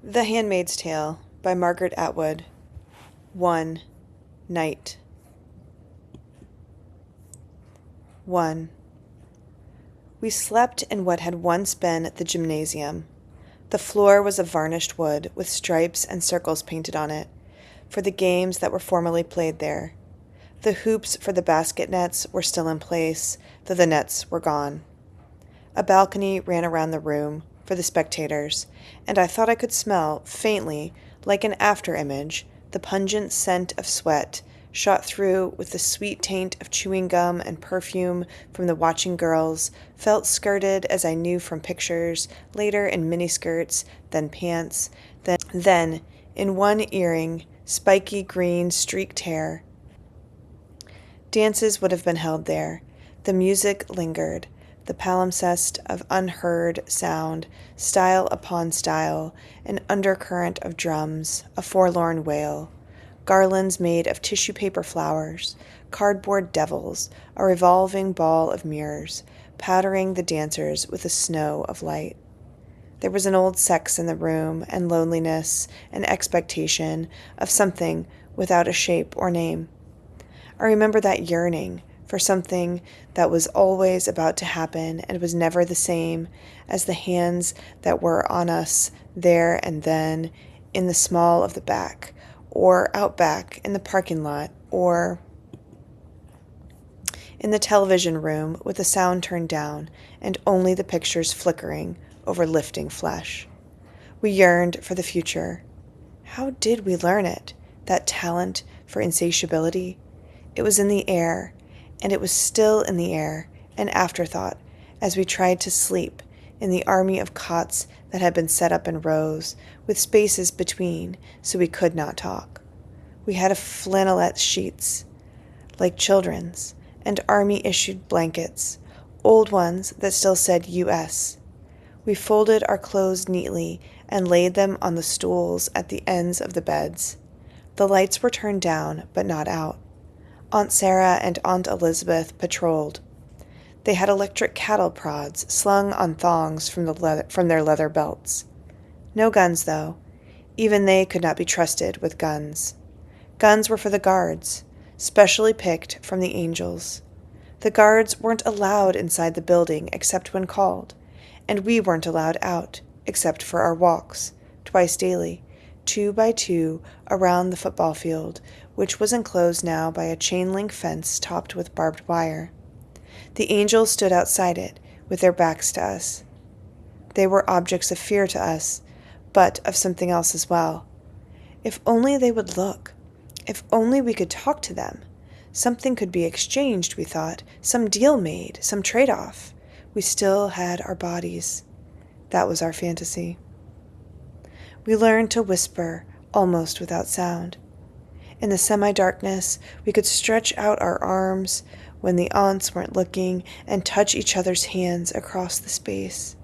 The Handmaid's Tale by Margaret Atwood. 1. Night. 1. We slept in what had once been the gymnasium. The floor was of varnished wood, with stripes and circles painted on it, for the games that were formerly played there. The hoops for the basket nets were still in place, though the nets were gone. A balcony ran around the room, for the spectators, and I thought I could smell, faintly, like an after-image, the pungent scent of sweat, shot through with the sweet taint of chewing gum and perfume from the watching girls, felt skirted as I knew from pictures, later in miniskirts, then pants, then in one earring, spiky green streaked hair. Dances would have been held there. The music lingered. The palimpsest of unheard sound, style upon style, an undercurrent of drums, a forlorn wail, garlands made of tissue paper flowers, cardboard devils, a revolving ball of mirrors, powdering the dancers with a snow of light. There was an old sex in the room, and loneliness, and expectation of something without a shape or name. I remember that yearning for something that was always about to happen and was never the same as the hands that were on us there and then in the small of the back, or out back in the parking lot, or in the television room with the sound turned down and only the pictures flickering over lifting flesh. We yearned for the future. How did we learn it, that talent for insatiability? It was in the air, and it was still in the air, an afterthought, as we tried to sleep in the army of cots that had been set up in rows, with spaces between, so we could not talk. We had flannelette sheets, like children's, and army-issued blankets, old ones that still said U.S. We folded our clothes neatly and laid them on the stools at the ends of the beds. The lights were turned down, but not out. Aunt Sarah and Aunt Elizabeth patrolled. They had electric cattle prods slung on thongs from their leather belts. No guns, though. Even they could not be trusted with guns. Guns were for the guards, specially picked from the angels. The guards weren't allowed inside the building except when called, and we weren't allowed out except for our walks, twice daily, 2 by 2 around the football field, which was enclosed now by a chain-link fence topped with barbed wire. The angels stood outside it, with their backs to us. They were objects of fear to us, but of something else as well. If only they would look. If only we could talk to them. Something could be exchanged, we thought, some deal made, some trade-off. We still had our bodies. That was our fantasy. We learned to whisper, almost without sound. In the semi-darkness, we could stretch out our arms when the aunts weren't looking and touch each other's hands across the space.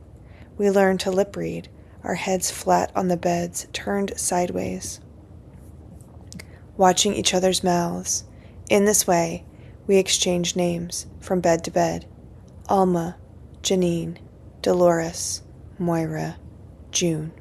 We learned to lip-read, our heads flat on the beds, turned sideways, watching each other's mouths. In this way, we exchanged names from bed to bed. Alma, Janine, Dolores, Moira, June.